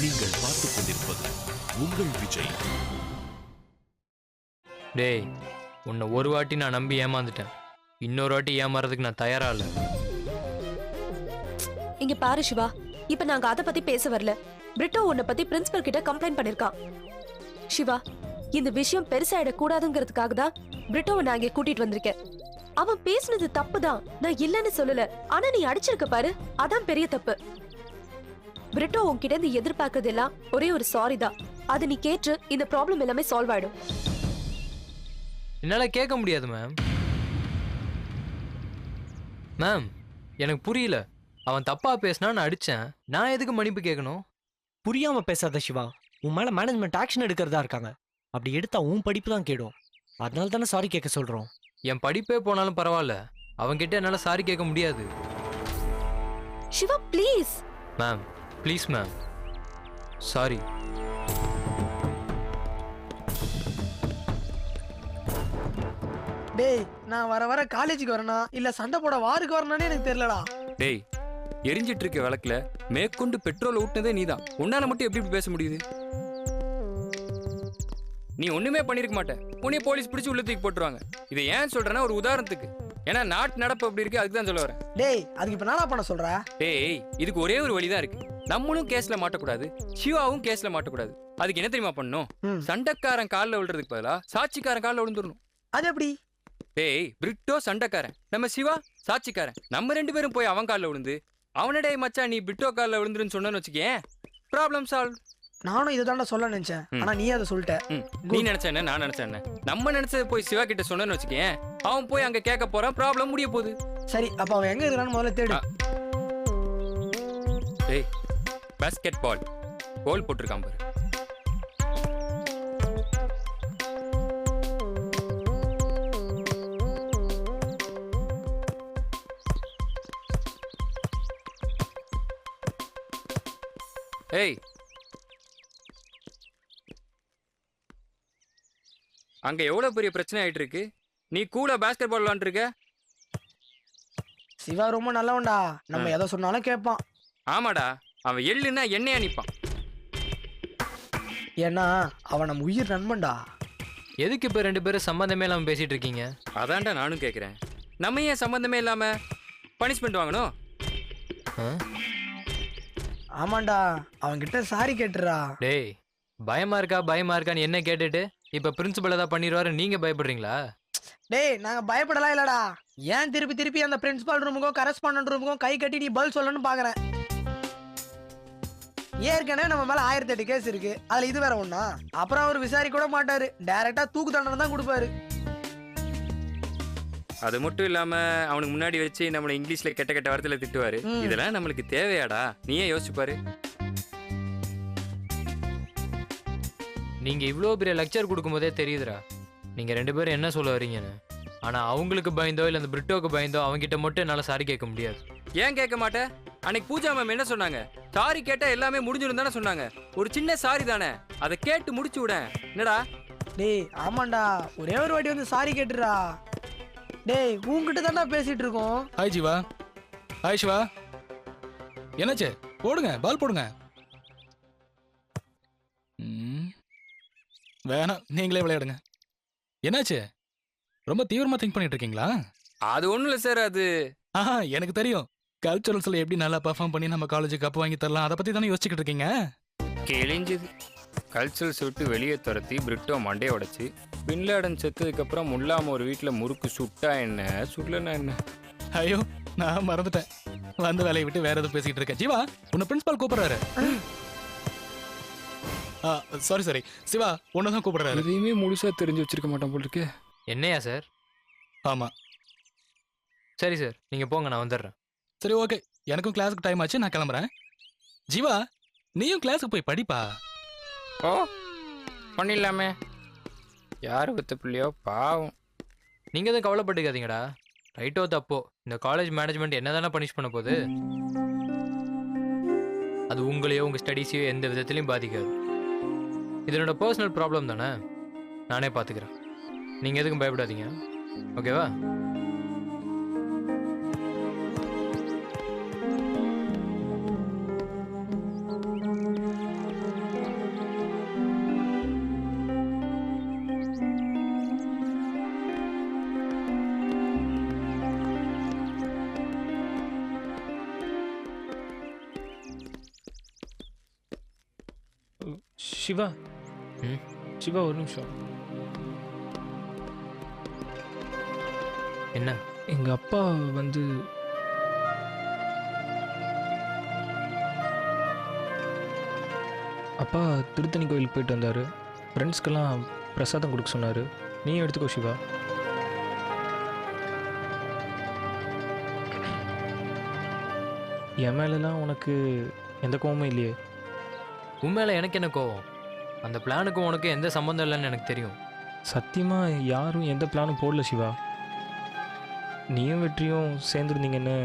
நீங்கள் பார்த்துக் கொண்டிருப்பது உங்கள் விஜய். டேய், உன்னை ஒரு வாட்டி நான் நம்பி ஏமாந்துட்டேன். இன்னொரு வாட்டி ஏமாறதுக்கு நான் தயாரா இல்ல. இங்க பாரு சிவா, இப்ப நாங்க அத பத்தி பேச வரல. பிரிட்டோ உன்னை பத்தி பிரின்சிபல் கிட்ட கம்ப்ளைண்ட் பண்ணிருக்கான். சிவா, இந்த விஷயம் பெருசாயிட கூடாதுங்கிறதுக்காக தான் பிரிட்டோவை நான் இங்க கூட்டிட்டு வந்திருக்கேன். அவன் பேசுனது தப்புதான், நான் இல்லன்னு சொல்லல. ஆனா நீ அடிச்சிருக்க பாரு, அதான் பெரிய தப்பு. பிரிட்டோ உன்கிட்ட இருந்து எதிர்பார்க்கறது எல்லாம் ஒரே ஒரு சாரி தான். அது நீ கேட்டு இந்த ப்ராப்ளம் எல்லாமே சால்வ் ஆயிடும். என்னால கேட்க முடியாது மேம். மேம், எனக்கு புரியல. அவன் தப்பா பேசினா நான் அடிச்சேன். நான் எதுக்கு மன்னிப்பு கேட்கணும்? புரியாம பேசாத சிவா. உன் மேல மேனேஜ்மெண்ட் ஆக்ஷன் எடுக்கிறதா இருக்காங்க. அப்படி எடுத்தா உன் படிப்பு தான் கேடும். அதனால தானே சாரி கேட்க சொல்றோம். என் படிப்பே போனாலும் பரவாயில்ல, அவன்கிட்ட என்னால சாரி கேட்க முடியாது. Shiva please. Ma'am please ma'am, sorry. டேய், நான் வர வர காலேஜுக்கு வரனா இல்ல சண்டை போட வாருக்கு வரணும்னு எனக்கு தெரியலடா. டேய், எரிஞ்சிட்டு இருக்க விளக்குல மேற்கொண்டு பெட்ரோல் ஊட்டினதே நீதான். உன்னால மட்டும் எப்படி பேச முடியுது? நீ ஒண்ணுமே பண்ணிருக்க மாட்ட. உன்னைய போலீஸ் பிடிச்சு உள்ள தூக்கி போட்டுருவாங்க. இதை ஏன் சொல்றேன்னா ஒரு உதாரணத்துக்கு. ஏன்னா நாட்டு நடப்பு அப்படி இருக்கு, அதுக்கு தான் சொல்ல வரேன். டேய், அதுக்கு இப்ப நானா பண்ண சொல்ற? டேய், இதுக்கு ஒரே ஒரு வழிதான் இருக்கு. நம்மளும் கேஸ்ல மாட்டக்கூடாது, சிவாவும் கேஸ்ல மாட்டக்கூடாது. அதுக்கு என்ன தெரியுமா பண்ணணும்? சண்டைக்காரன் காலில் விழுறதுக்கு பதிலா சாட்சிக்காரன் காலில் விழுந்துடணும். அது எப்படி? டேய், பிரிட்டோ சண்டைக்காரன், நம்ம சிவா சாட்சிக்காரன். நம்ம ரெண்டு பேரும் போய் அவன் காலில் விழுந்து அவனடே மச்சான் நீ பிரிட்டோ காலில் விழுந்துருன்னு சொன்னு வச்சுக்கேன், ப்ராப்ளம் சால்வ். நானும் இதை தாண்டா சொல்ல நினைச்சேன், ஆனா நீ அதை சொல்லிட்ட. நீ நினைச்ச என்ன, நான் நினைச்சேன் என்ன? நம்ம நினைச்சது போய் சிவா கிட்ட சொன்னு வச்சுக்கேன், அவன் போய் அங்க கேட்க போறான், ப்ராப்ளம் முடிய போகுது. சரி, அப்ப அவன் எங்க இருக்கான்னு முதல்ல தேடு. டேய், பாஸ்கெட் பால் கோல் போட்டிருக்கான் பாரு. ஏய், அங்க எவ்வளவு பெரிய பிரச்சனை ஆயிட்டு இருக்கு. நீ கூட பாஸ்கெட் பால் விளையாண்டுருக்க. சிவா ரொம்ப நல்லவன்டா, நம்ம எதை சொன்னாலும் கேட்பான். ஆமாடா, அவன் எள்ளுன்னா எண்ணெயா நிப்பான். ஏன்னா அவன் நம்ம உயிர் நண்பன்டா. எதுக்கு இப்ப ரெண்டு பேரும் சம்பந்தமே இல்லாம பேசிட்டு இருக்கீங்க? அதான்டா நானும் கேட்கிறேன். நம்ம ஏன் சம்பந்தமே இல்லாம பனிஷ்மெண்ட் வாங்கணும்? ஆமாண்டா, அவன்கிட்ட சாரி கேட்டுறா. டேய், பயமா இருக்கான்னு என்ன கேட்டுட்டு இப்ப பிரின்சிபல் ஏதாவது பண்ணிடுவாரு நீங்க பயப்படுறீங்களா? டேய், நாங்க பயப்படலாம் இல்லடா. ஏன் திருப்பி திருப்பி அந்த பிரின்சிபால் ரூமுக்கும் கரஸ்பாண்டன்ட் ரூமுக்கும் கை கட்டி நீ பதில் சொல்லணும்னு பாக்குறேன். ஏற்கனவே நம்ம மேல 1008 கேஸ் இருக்கு, அதுல இது வேற ஒண்ணா. அப்புறம் அவர் விசாரிக்க கூட மாட்டாரு, டைரக்டா தூக்கு தண்டனை தான் கொடுப்பாரு. அது மட்டும் இல்லாம அவனுக்கு முன்னாடி வச்சு நம்மள இங்கிலீஷ்ல கெட்ட கெட்ட வார்த்தையில திட்டுவாரு. இதெல்லாம் நம்மளுக்கு தேவையாடா? நீயே யோசிச்சு பாரு. நீங்க இவ்வளோ பெரிய லெக்சர் கொடுக்கும் போதே தெரியுதுடா நீங்க ரெண்டு பேரும் என்ன சொல்ல வரீங்கன்னு. ஆனா அவங்களுக்கு பயந்தோ இல்ல அந்த பிரிட்டோக்கு பயந்தோ அவங்கிட்ட மட்டும் என்னால சாரி கேட்க முடியாது. ஏன் கேட்க மாட்டேன்? அன்னைக்கு பூஜா மேம் என்ன சொன்னாங்க? சாரி கேட்டா எல்லாமே முடிஞ்சிடும் தானே சொன்னாங்க. ஒரு சின்ன சாரி தானே, அதை கேட்டு முடிச்சு விட. என்னடா? டேய் ஆமாண்டா, ஒரே ஒரு வாட்டி வந்து சாரி கேட்டுறா. டேய், உன்கிட்ட தான்டா பேசிட்டு இருக்கோம். ஹாய் ஜீவா. ஹாய் சிவா. என்னாச்சு? போடுங்க, பால் போடுங்க. வேணாம், நீங்களே விளையாடுங்க. என்னாச்சு? ரொம்ப தீவிரமா திங்க் பண்ணிட்டு இருக்கீங்களா? அது ஒண்ணும் இல்ல சார். அது எனக்கு தெரியும். கல்ச்சுரல்ஸ்ல எப்படி நல்லா பெர்ஃபார்ம் பண்ணி நம்ம காலேஜுக்கு கப் வாங்கி தரலாம், அதை பத்தி தானே யோசிச்சுக்கிட்டு இருக்கீங்க. கிழிஞ்சது. கல்ச்சுரல்ஸ் விட்டு வெளியே துரத்தி பிரிட்டோ மண்டையை உடைச்சு பின்லேடன் செத்ததுக்கு அப்புறம் முல்லாம ஒரு வீட்டுல முறுக்கு சுட்டா என்ன, சுடலன்னா என்ன? ஐயோ, நான் மறந்துட்டேன். வந்த வேலையை விட்டு வேற எதுவும் பேசிக்கிட்டு இருக்கேன். ஜீவா, உன்னை பிரின்சிபால் கூப்பிடுறாரு. சாரி சிவா, உன்னதான் கூப்பிடுறாரு. எதையுமே முழுசா தெரிஞ்சு வச்சிருக்க மாட்டான் போல இருக்கு. என்னையா சார்? ஆமா. சரி சார், நீங்க போங்க, நான் வந்துடுறேன். சரி, ஓகே. எனக்கும் கிளாஸுக்கு டைம் ஆச்சு, நான் கிளம்புறேன். ஜீவா, நீயும் கிளாஸுக்கு போய் படிப்பா. ஓ, பண்ணிடலாமே. யாரு வித்த பிள்ளையோ பாவம். நீங்க எதுவும் கவலைப்பட்டுக்காதீங்கடா. ரைட்டோ தப்போ, இந்த காலேஜ் மேனேஜ்மெண்ட் என்ன தானே பனிஷ் பண்ண போகுது. அது உங்களையோ உங்க ஸ்டடீஸையோ எந்த விதத்திலையும் பாதிக்காது. இது என்னோட பர்சனல் ப்ராப்ளம் தானே, நானே பார்த்துக்கிறேன். நீங்கள் எதுக்கும் பயப்படாதீங்க, ஓகேவா? சிவா ம்? சிவா ஒரு நிமிஷம். என்ன? எங்க அப்பா வந்து அப்பா திருத்தணி கோயிலுக்கு போயிட்டு வந்தாரு. ஃப்ரெண்ட்ஸ்க்கெல்லாம் பிரசாதம் கொடுக்க சொன்னாரு. நீயும் எடுத்துக்கோ சிவா. என் மேலெல்லாம் உனக்கு எந்த கோவமும் இல்லையே? உண்மையில எனக்கு என்ன கோவம்? அந்த பிளானுக்கும் உனக்கு எந்த சம்மந்தம் இல்லைன்னு எனக்கு தெரியும். சத்தியமா யாரும் எந்த பிளானும் போடல சிவா. நீயும் வெற்றியும் சேர்ந்துருந்தீங்கன்னு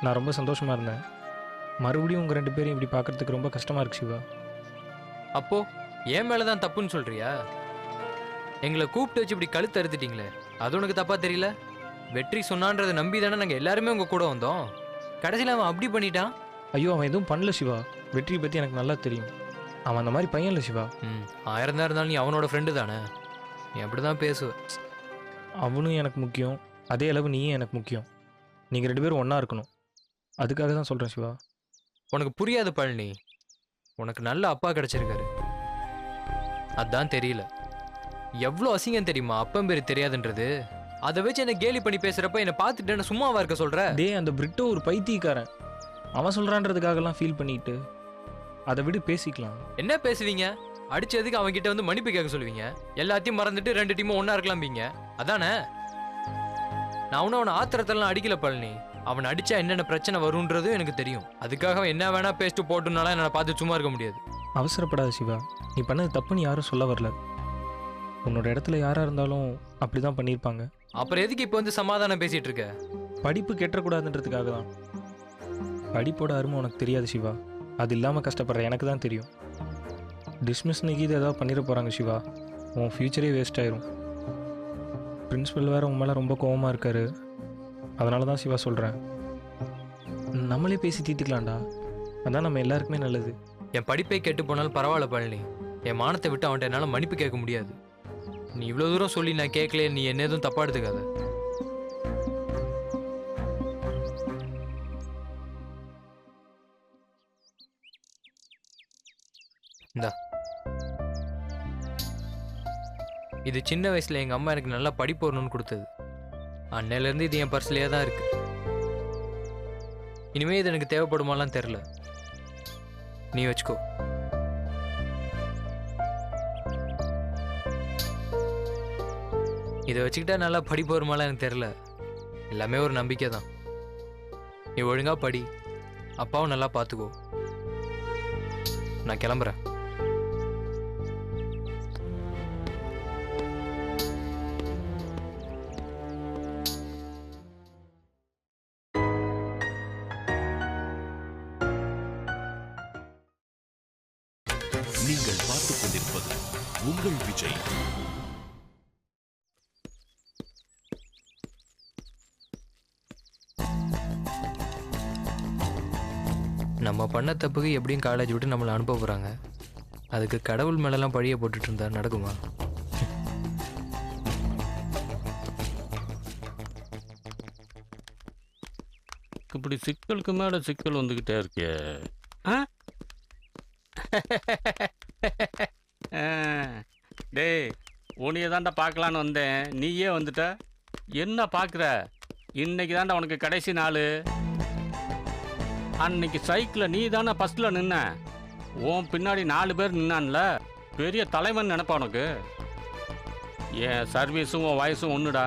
நான் ரொம்ப சந்தோஷமா இருந்தேன். மறுபடியும் உங்கள் 2 பேரையும் இப்படி பார்க்கறதுக்கு ரொம்ப கஷ்டமா இருக்கு சிவா. அப்போ என் மேல தான் தப்புன்னு சொல்றியா? எங்களை கூப்பிட்டு வச்சு இப்படி கழுத்து அறுத்துட்டீங்களே, அது உனக்கு தப்பா தெரியல? வெற்றி சொன்னான்றதை நம்பி தானே நாங்கள் எல்லாருமே உங்க கூட வந்தோம். கடைசியில் அவன் அப்படி பண்ணிட்டான். ஐயோ, அவன் எதுவும் பண்ணல சிவா. வெற்றியை பற்றி எனக்கு நல்லா தெரியும். அவன் அந்த மாதிரி பையன் இல்லை சிவா. 1000 தான் இருந்தாலும் நீ அவனோட ஃப்ரெண்டு தானே, நீ அப்படி தான் பேசுவ. அவனும் எனக்கு முக்கியம், அதே அளவு நீயும் எனக்கு முக்கியம். நீங்கள் 2 பேரும் ஒன்றா இருக்கணும். அதுக்காக தான் சொல்கிறேன் சிவா. உனக்கு புரியாது பழனி. உனக்கு நல்ல அப்பா கிடைச்சிருக்காரு, அதான் தெரியல. எவ்வளோ அசிங்கம் தெரியுமா அப்பன் பேர் தெரியாதுன்றது? அதை வச்சு என்ன கேலி பண்ணி பேசுறப்ப என்னை பார்த்துட்டு என்ன சும்மாவா இருக்க சொல்ற? அந்த பிரிட்டோ ஒரு பைத்தியக்காரன். அவன் சொல்கிறான்றதுக்காகலாம் ஃபீல் பண்ணிட்டு அதை விடு, பேசிக்கலாம். என்ன பேசுவீங்க? அடிச்சதுக்கு அவன் கிட்ட வந்து மன்னிப்பு கேட்க சொல்லுவீங்க. எல்லாத்தையும் மறந்துட்டு 2 டீமும் ஒன்னா இருக்கலாம்பீங்க, அதானே? நான் ஒன்னும் அவனை ஆத்திரத்தெல்லாம் அடிக்கல பழனி. அவன் அடிச்சா என்னென்ன பிரச்சனை வரும்ன்றதும் எனக்கு தெரியும். அதுக்காக அவன் என்ன வேணா பேசிட்டு போட்டுனாலும் என்னை பார்த்து சும்மா இருக்க முடியாது. அவசரப்படாத சிவா. நீ பண்ணது தப்புன்னு யாரும் சொல்ல வரல. உன்னோட இடத்துல யாராக இருந்தாலும் அப்படி தான் பண்ணியிருப்பாங்க. அப்புறம் எதுக்கு இப்போ வந்து சமாதானம் பேசிட்டு இருக்க? படிப்பு கெட்டக்கூடாதுன்றதுக்காக தான். படிப்போட அருமை உனக்கு தெரியாது சிவா. அது இல்லாமல் கஷ்டப்படுற எனக்கு தான் தெரியும். டிஸ்மிஸ்னு இது ஏதாவது பண்ணிட போகிறாங்க சிவா. உன் ஃப்யூச்சரே வேஸ்ட் ஆயிரும். பிரின்ஸிபல் வேறு உன் மேலே ரொம்ப கோவமாக இருக்காரு. அதனால தான் சிவா சொல்கிறேன், நம்மளே பேசி தீர்த்துக்கலாம்டா. அதான் நம்ம எல்லாருக்குமே நல்லது. என் படிப்பை கெட்டு போனாலும் பரவாயில்ல பழனி. என் மானத்தை விட்டு அவன்கிட்ட என்னால் மன்னிப்பு கேட்க முடியாது. நீ இவ்வளோ தூரம் சொல்லி நான் கேட்கல, நீ என்ன எதுவும் தப்பா எடுத்துக்காத. இந்தா, இது சின்ன வயசுல எங்க அம்மா எனக்கு நல்லா படிப்பு வரணும்னு கொடுத்தது. அன்னையிலேருந்து இது என் பர்ஸ்லேயே தான் இருக்கு. இனிமே இது எனக்கு தேவைப்படுமாலாம் தெரில. நீ வச்சுக்கோ. இதை வச்சுக்கிட்டா நல்லா படிப்பு வருமாலாம் எனக்கு தெரில. எல்லாமே ஒரு நம்பிக்கை தான். நீ ஒழுங்கா படி, அப்பாவும் நல்லா பார்த்துக்கோ. நான் கிளம்புறேன். நீங்கள் பார்த்துக் கொண்டிருப்பது உங்கள் விஜய். நம்ம பண்ண தப்புக்கு எப்படியும் காலேஜ் விட்டு நம்மளை அனுப்ப போகிறாங்க. அதுக்கு கடவுள் மேலெல்லாம் பழிய போட்டுட்டு இருந்தா நடக்குமா? இப்படி சிக்கலுக்கு மேலே சிக்கல் வந்துக்கிட்டே இருக்கே. டேய், உன்னைய தாண்டா பார்க்கலான்னு வந்தேன், நீயே வந்துட்ட. என்ன பார்க்குற? இன்னைக்கு தாண்டா உனக்கு கடைசி நாள். அன்னைக்கு சைக்கிளில் நீ தானே ஃபஸ்ட்டில் நின்ன. உன் பின்னாடி 4 பேர் நின்னான்ல, பெரிய தலைவன் நினைப்பா உனக்கு. என் சர்வீஸும் உன் வயசும் ஒன்றுடா.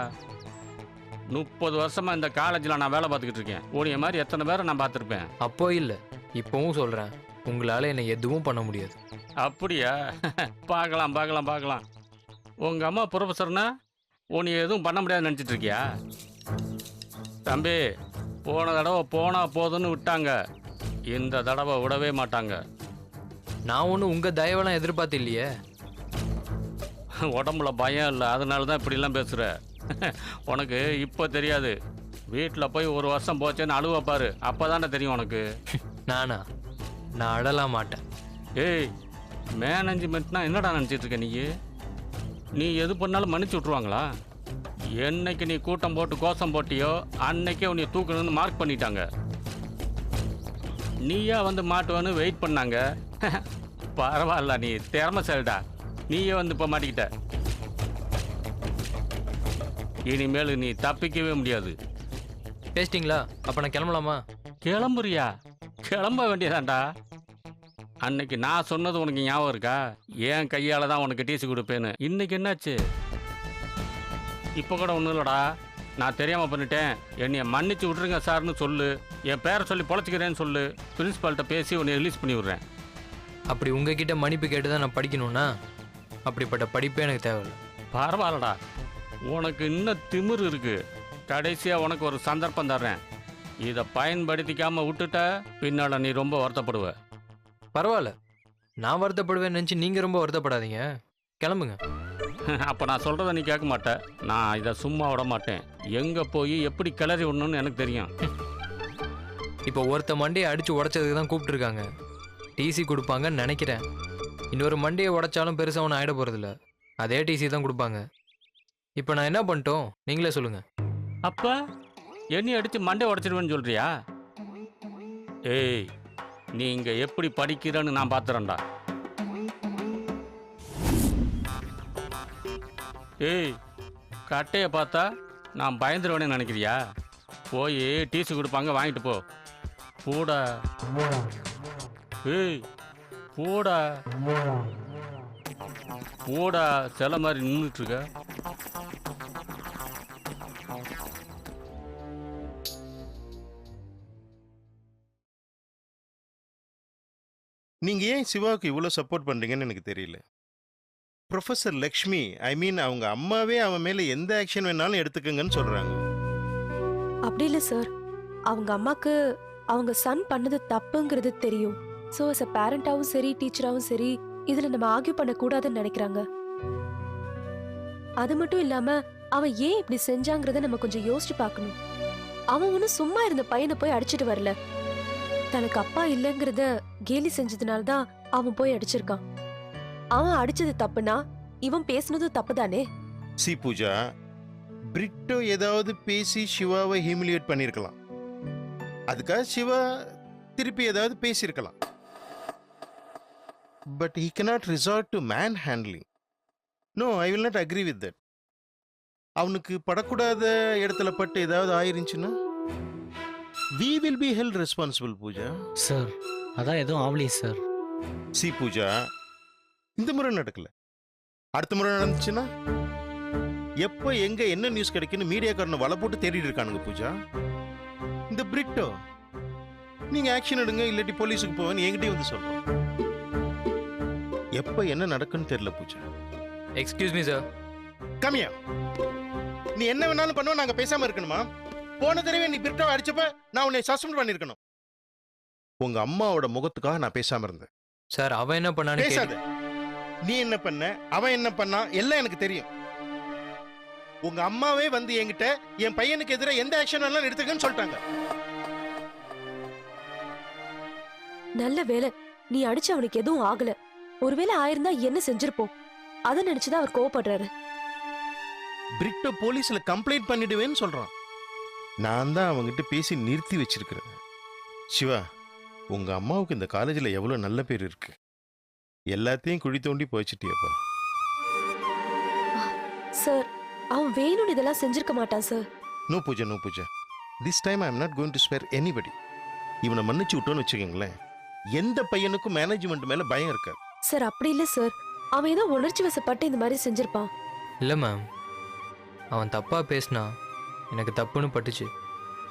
30 வருஷமாக இந்த காலேஜில் நான் வேலை பார்த்துக்கிட்டு இருக்கேன். உன்னைய மாதிரி எத்தனை பேரை நான் பார்த்துருப்பேன். அப்போ இல்லை, இப்போவும் சொல்கிறேன், உங்களால் என்னை எதுவும் பண்ண முடியாது. அப்படியா? பார்க்கலாம் பார்க்கலாம் பார்க்கலாம். உங்கள் அம்மா ப்ரொஃபஸர்னா உன்னை எதுவும் பண்ண முடியாதுன்னு நினச்சிட்டு இருக்கியா? தம்பி, போன தடவை போனால் போதுன்னு விட்டாங்க, இந்த தடவை விடவே மாட்டாங்க. நான் ஒன்றும் உங்கள் தயவெல்லாம் எதிர்பார்த்து இல்லையே. உடம்புல பயம் இல்லை, அதனால தான் இப்படிலாம் பேசுகிற. உனக்கு இப்போ தெரியாது. வீட்டில் போய் 1 வருஷம் போச்சேன்னு அழுவ பாரு, அப்போ தானே தெரியும் உனக்கு. நானா? நான் அழலாம் மாட்டேன். ஏய், மேனேஜ்மெண்ட்னா என்னடா நினச்சிட்டு இருக்க நீ? நீ எது பண்ணாலும் மன்னிச்சு விட்ருவாங்களா? என்னைக்கு நீ கூட்டம் போட்டு கோஷம் போட்டியோ அன்னைக்கே உன்னை தூக்கணும்னு மார்க் பண்ணிட்டாங்க. நீயா வந்து மாட்டுவான்னு வெயிட் பண்ணாங்க. பரவாயில்ல, நீ திறமைசாலிடா. நீயே வந்து இப்போ மாட்டிக்கிட்ட. இனிமேல் நீ தப்பிக்கவே முடியாது. பேசிட்டீங்களா? அப்ப நான் கிளம்பலாமா? கிளம்புறியா? கிளம்ப வேண்டியதாண்டா. அன்னைக்கு நான் சொன்னது உனக்கு ஞாபகம் இருக்கா? என் கையால் தான் உனக்கு டிசி கொடுப்பேன்னு. இன்னைக்கு என்னாச்சு? இப்போ கூட ஒன்றும் இல்லைடா, நான் தெரியாமல் பண்ணிட்டேன், என்னைய மன்னிச்சு விட்ருங்க சார்னு சொல்லு. என் பேரை சொல்லி பொழைச்சிக்கிறேன்னு சொல்லு. பிரின்ஸ்பால்கிட்ட பேசி உன்னை ரிலீஸ் பண்ணி விட்றேன். அப்படி உங்ககிட்ட மன்னிப்பு கேட்டு தான் நான் படிக்கணும்னா அப்படிப்பட்ட படிப்பே எனக்கு தேவையில்லை. பரவாயில்லடா, உனக்கு இன்னும் திமிரு இருக்கு. கடைசியாக உனக்கு ஒரு சந்தர்ப்பம் தர்றேன். இதை பயன்படுத்திக்காமல் விட்டுட்ட பின்னால் நீ ரொம்ப வருத்தப்படுவ. பரவாயில்ல, நான் வருத்தப்படுவேன்னு நினச்சி நீங்கள் ரொம்ப வருத்தப்படாதீங்க. கிளம்புங்க. அப்போ நான் சொல்கிறத நீ கேட்க மாட்ட. நான் இதை சும்மா விட மாட்டேன். எங்கே போய் எப்படி கிளறி விடணும்னு எனக்கு தெரியும். இப்போ ஒருத்த மண்டையை அடித்து உடச்சதுக்கு தான் கூப்பிட்டுருக்காங்க. டிசி கொடுப்பாங்கன்னு நினைக்கிறேன். இன்னொரு மண்டையை உடைச்சாலும் பெருசாக ஒன்றும் ஆகிட போகிறதில்ல. அதே டிசி தான் கொடுப்பாங்க. இப்போ நான் என்ன பண்ணிட்டோம் நீங்களே சொல்லுங்கள். அப்போ என்னைய அடித்து மண்டை உடச்சிடுவேன்னு சொல்கிறியா? ஏய், நீ இங்கே எப்படி படிக்கிறன்னு நான் பார்த்துறேன்டா. ஏய், கட்டையை பார்த்தா நான் பயந்துருவேன்னு நினைக்கிறியா? போய் டிசி கொடுப்பாங்க, வாங்கிட்டு போ. போடா. ஏய், போடா போடா. சில மாதிரி நின்றுட்டு இருக்க. நீங்க ஏன் சிவாவுக்கு இவ்வளோ சப்போர்ட் பண்றீங்கன்னு எனக்கு தெரியல. ப்ரொஃபசர் லக்ஷ்மி, ஐ மீன் அவங்க அம்மாவே அவன் மேல எந்த ஆக்ஷன் வேணாலும் எடுத்துக்கங்கன்னு சொல்றாங்க. அப்படி இல்ல சார், அவங்க அம்மாக்கு அவங்க சன் பண்ணது தப்புங்கிறது தெரியும். ஸோ as a பேரண்டாவும் சரி டீச்சராகவும் சரி இதுல நம்ம ஆர்கியூ பண்ண கூடாதுன்னு நினைக்கிறாங்க. அது மட்டும் இல்லாம அவன் ஏன் இப்படி செஞ்சாங்கிறத நம்ம கொஞ்சம் யோசிச்சு பார்க்கணும். அவன் ஒன்னும் சும்மா இருந்த பையனை போய் அடிச்சிட்டு வரல. தனக்கு அப்பா இல்லைங்கிறத கேலி செஞ்சதுனால தான் அவன் போய் அடிச்சிருக்கான். அவன் அடிச்சது தப்புனா இவன் பேசுனதும் தப்பு தானே. சி பூஜா, பிரிட்டோ ஏதாவது பேசி சிவாவை ஹியூமிலியேட் பண்ணியிருக்கலாம். அதுக்காக சிவா திருப்பி ஏதாவது பேசியிருக்கலாம். But he cannot resort to man handling. No, I will not agree with that. அவனுக்கு படக்கூடாத இடத்துல பட்டு ஏதாவது ஆயிருந்துச்சுன்னா we will be held responsible, Pooja. Sir அதான் எதுவும் ஆவலையே சார். சி பூஜா, இந்த முறை நடக்கல, அடுத்த முறை நடந்துச்சுன்னா எப்போ எங்க என்ன நியூஸ் கிடைக்குன்னு மீடியாக்காரனை வலை போட்டு தேடிட்டு இருக்கானுங்க பூஜா. இந்த பிரிட்டோ நீங்க ஆக்ஷன் எடுங்க இல்லாட்டி போலீஸுக்கு போவேன்னு என்கிட்டயே வந்து சொல்றோம். எப்போ என்ன நடக்குன்னு தெரியல பூஜா. Excuse me sir. கம்மியா நீ என்ன வேணாலும் பண்ணுவ, நாங்க பேசாம இருக்கணுமா? போன தடவை நீ பிரிட்டோவை அடிச்சப்ப நான் உன்னை சஸ்பெண்ட் பண்ணிருக்கணும். உங்க அம்மாவோட முகத்துக்காக நான் பேசாம இருந்தேன். சார் அவன் என்ன பண்ணான்னு பேசாத. நீ என்ன பண்ண, அவன் என்ன பண்ணா எல்லாம் எனக்கு தெரியும். உங்க அம்மாவே வந்து என்கிட்ட என் பையனுக்கு எதிராக எந்த ஆக்ஷன் எல்லாம் எடுத்துக்கன்னு சொல்லிட்டாங்க. நல்ல வேலை நீ அடிச்சு அவனுக்கு எதுவும் ஆகல. ஒருவேளை ஆயிருந்தா என்ன செஞ்சிருப்போம் அதை நினைச்சுதான் அவர் கோவப்படுறாரு. பிரிட்டோ போலீஸ்ல கம்ப்ளைண்ட் பண்ணிடுவேன்னு சொல்றான். நான் தான் அவங்ககிட்ட பேசி நிறுத்தி வச்சிருக்கிறேன். சிவா, உங்க அம்மாவுக்கு இந்த காலேஜ்ல எவ்வளவு நல்ல பேர் இருக்கு. எல்லாத்தையும் குழி தோண்டி போயிச்சிட்டியப்பா. சார் அவன் வேணும்னு இதெல்லாம் செஞ்சிருக்க மாட்டான் sir. No Pooja, no Pooja. This time I am not going to spare anybody. இவனை மன்னிச்சு விட்டோன்னு வச்சுக்கோங்களேன், எந்த பையனுக்கும் மேனேஜ்மெண்ட் மேல பயம் இருக்காது. சார் அப்படி இல்ல சார், அவன் ஏதோ உணர்ச்சி வசப்பட்டு இந்த மாதிரி செஞ்சிருப்பான். இல்லை மேம், அவன் தப்பாக பேசினா எனக்கு தப்புன்னு பட்டுச்சு.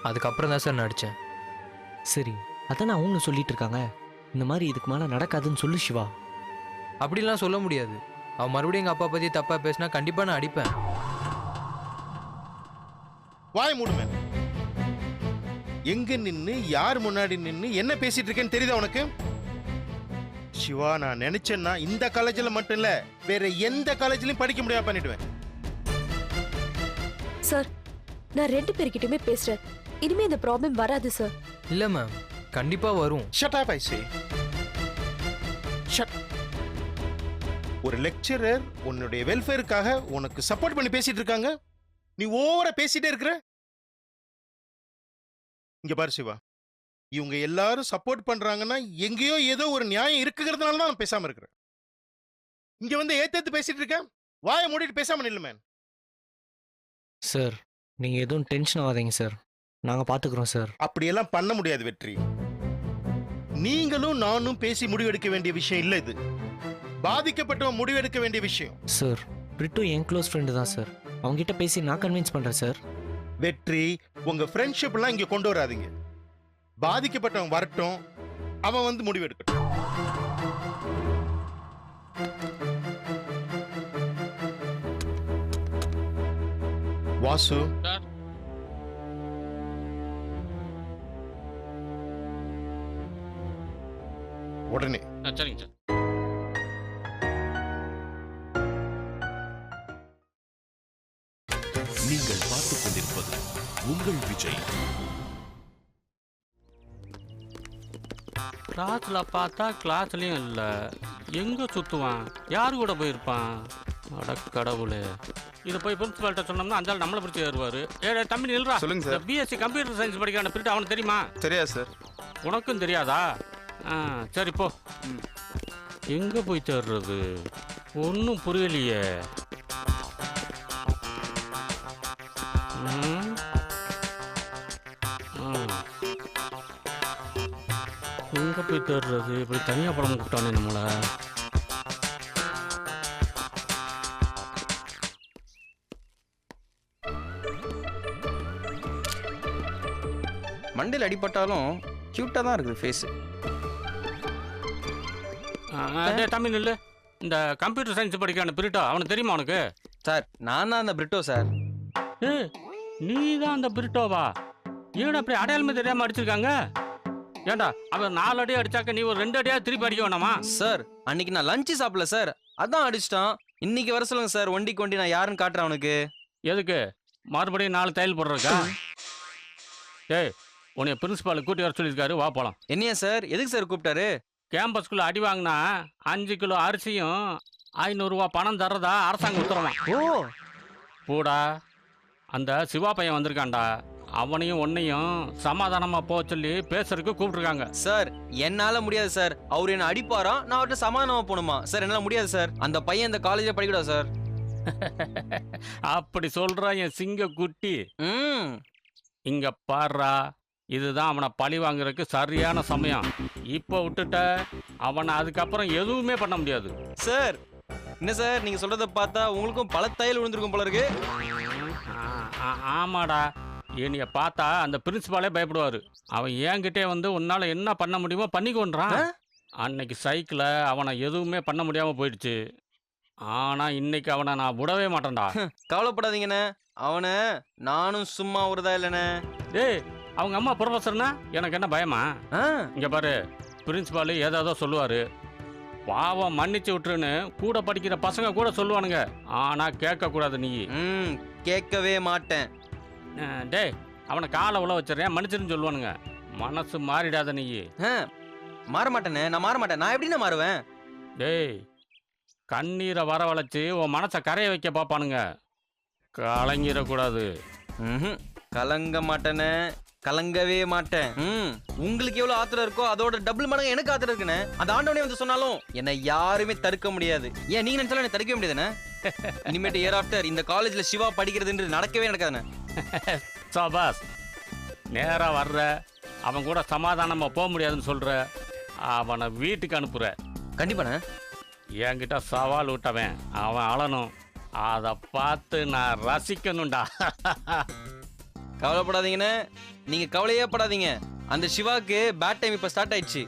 அதுக்கப்புறம் தான் சார் நான் அடித்தேன். சரி அதான் அவங்களும் சொல்லிட்டு இருக்காங்க. இந்த மாதிரி இதுக்கு மேலே நடக்காதுன்னு சொல்லு சிவா. அப்படிலாம் சொல்ல முடியாது. அவன் மறுபடியும் எங்கள் அப்பா பற்றி தப்பாக பேசினா கண்டிப்பாக நான் அடிப்பேன். வாய் மூடுமே. எங்க நின்னு யார் முன்னாடி நின்னு என்ன பேசிட்டு இருக்கேன்னு தெரியுதா உனக்கு? சிவா, நான் நினைச்சேன்னா இந்த காலேஜ்ல மட்டும் இல்ல வேற எந்த காலேஜ்லயும் படிக்க முடியாம பண்ணிடுவேன். சார் நான் 2 பேர்கிட்டயுமே பேசுறேன். இனிமே இந்த ப்ராப்ளம் வராது சார். இல்லை மேம், கண்டிப்பாக வரும். ஷட் அப் ஐ சே. ஷட். ஒரு லெக்சரர் உன்னுடைய வெல்ஃபேருக்காக உனக்கு சப்போர்ட் பண்ணி பேசிட்டு இருக்காங்க, நீ ஓவரா பேசிட்டே இருக்கிற. இங்க பாரு சிவா, இவங்க எல்லாரும் சப்போர்ட் பண்றாங்கன்னா எங்கேயோ ஏதோ ஒரு நியாயம் இருக்குங்கிறதுனால தான் நான் பேசாம இருக்கிறேன். இங்க வந்து ஏத்து பேசிட்டு இருக்கேன், வாயை மூடிட்டு பேசாம நில்லு மேன். சார் நீங்கள் எதுவும் டென்ஷன் ஆகாதீங்க சார், நாங்கள் பார்த்துக்குறோம் சார். அப்படியெல்லாம் பண்ண முடியாது வெற்றி. நீங்களும் நானும் பேசி முடிவெடுக்க வேண்டிய விஷயம் இல்லை இது. பாதிக்கப்பட்டவன் முடிவெடுக்க வேண்டிய விஷயம். சார் பிரிட்டோ என் க்ளோஸ் ஃப்ரெண்டு தான் சார், அவங்ககிட்ட பேசி நான் கன்வின்ஸ் பண்ணுறேன் சார். வெற்றி, உங்க ஃப்ரெண்ட்ஷிப்லாம் இங்க கொண்டு வராதீங்க. பாதிக்கப்பட்டவன் வரட்டும், அவன் வந்து முடிவெடுக்கட்டும். வாசு, உடனே சரிங்க சார். நீங்கள் பார்த்துக் கொண்டிருப்பது உங்கள் விஜய். கிளாஸ்ல பார்த்தா கிளாஸ்லயும் இல்ல, எங்க சுத்துவான், யாரு கூட போயிருப்பான்? அட கடவுளே, இதை போய் பிரின்சிபால்கிட்ட சொன்னோம்னா அஞ்சாள் நம்மளை பிடிச்சி ஏறுவாரு. ஏ தம்பி நில்றா. சொல்லுங்க சார். பிஎஸ்சி கம்ப்யூட்டர் சயின்ஸ் படிக்கிற பிரிட்டு அவனுக்கு தெரியுமா? தெரியாது சார். உனக்கும் தெரியாதா? சரி போ. எங்க போய் தேடுறது? ஒன்றும் புரியலையே. எங்க போய் தேடுறது? இப்படி தனியா படம் கூப்பிட்டானே நம்மள. மண்டையில் அடிபட்டாலும் கியூட்டாக தான் இருக்குது ஃபேஸு. தம்பி நில்லு. இந்த கம்ப்யூட்டர் சயின்ஸ் படிக்கிற பிரிட்டோ அவனுக்கு தெரியுமா உனக்கு? சார் நான் தான் அந்த பிரிட்டோ சார். நீ தான் அந்த பிரிட்டோவா? ஏன் அப்படி அடையாளமே தெரியாம அடிச்சிருக்காங்க? ஏண்டா அவன் 4 அடி அடிச்சாக்க நீ ஒரு 2 அடியா திருப்பி அடிக்க வேணாமா? சார் அன்னைக்கு நான் லஞ்சு சாப்பிடல சார், அதான் அடிச்சிட்டான். இன்னைக்கு வர சொல்லுங்க சார், ஒண்டிக்கு ஒண்டி நான் யாருன்னு காட்டுறேன் அவனுக்கு. எதுக்கு மறுபடியும் 4 தையல் போடுறக்கா? ஏய், உன்னைய பிரின்சிபால் கூட்டி வர சொல்லியிருக்காரு, வா போலாம். என்னையா சார், எதுக்கு சார் கூப்பிட்டாரு? கேம்பஸ்குள்ள அடி வாங்கினா 5 கிலோ அரிசியும் 500 ரூபா பணம் தர்றதா அரசாங்கம் உத்தரவா? ஓ போடா, அந்த சிவா பையன் வந்திருக்கான்டா, அவனையும் உன்னையும் சமாதானமா போக சொல்லி பேசுறதுக்கு கூப்பிட்டுருக்காங்க. சார் என்னால முடியாது சார், அவர் என்ன அடிப்பாரா, நான் அவர்கிட்ட சமாதானமா போகணுமா? சார் என்னால முடியாது சார், அந்த பையன் இந்த காலேஜில் படிக்கூடாது சார். அப்படி சொல்ற என் சிங்க குட்டி. இங்க பாடுறா, இதுதான் அவனை பழி வாங்குறதுக்கு சரியான சமயம். இப்போ விட்டுட்ட அவனை அதுக்கப்புறம் எதுவுமே பண்ண முடியாது. சார் என்ன சார் நீங்க சொல்றத பார்த்தா உங்களுக்கும் பல தையல் விழுந்திருக்கும் போல இருக்கு. ஆமாடா, என்னைய பார்த்தா அந்த பிரின்சிபாலே பயப்படுவாரு. அவன் என்கிட்டே வந்து உன்னால என்ன பண்ண முடியுமோ பண்ணிக்கொண்டான். அன்னைக்கு சைக்கிளை அவனை எதுவுமே பண்ண முடியாம போயிடுச்சு. ஆனா இன்னைக்கு அவனை நான் விடவே மாட்டேன்டா. கவலைப்படாதீங்கண்ணே, அவனை நானும் சும்மா விடுறதா இல்லைண்ணே. டேய், அவங்க அம்மா ப்ரொஃபஸர்னா எனக்கு என்ன பயமா? இங்க பாரு, பிரின்சிபால் ஏதாவது சொல்லுவாரு, பாவம் மன்னிச்சு விட்டுருன்னு கூட படிக்கிற பசங்க கூட சொல்லுவானுங்க. ஆனா கேட்க கூடாது நீ. கேட்கவே மாட்டேன். டேய், அவனை காலை உள்ள வச்சிடறேன் மன்னிச்சிருன்னு சொல்லுவானுங்க. மனசு மாறிடாத நீ. மாற மாட்டேனே, நான் மாற மாட்டேன். நான் எப்படின்னா மாறுவேன்? டேய், கண்ணீரை வரவழைச்சு உன் மனசை கரைய வைக்க பார்ப்பானுங்க, கலங்கிடக்கூடாது. கலங்க மாட்டேனே, கலங்கவே மாட்டேன். உங்களுக்கு எவ்வளவு ஆத்திரம் இருக்கோ அதோட டபுள் மடங்கு எனக்கு ஆத்திரம் இருக்குண்ணே. அந்த ஆண்டவனே வந்து சொன்னாலும் என்னை யாருமே தடுக்க முடியாது. ஏன் நீங்க நினைச்சாலும் என்ன தடுக்கவே முடியாதுண்ணே. இனிமேட்டு இயர் ஆஃப்டர் இந்த காலேஜ்ல சிவா படிக்கிறதுன்றது நடக்கவே நடக்காதுண்ணே. சபாஸ், நேரா வர்ற, அவன் கூட சமாதானமா போக முடியாதுன்னு சொல்ற, அவனை வீட்டுக்கு அனுப்புற. கண்டிப்பாண்ணே. என்கிட்ட சவால் விட்டவன் அவன் அழணும், அதை பார்த்து நான் ரசிக்கணும்டா. கவலைப்படாதீங்கண்ணே, நீங்க கவலையே படாதீங்க. அந்த சிவாக்கு பேட் டைம் இப்ப ஸ்டார்ட் ஆயிடுச்சு.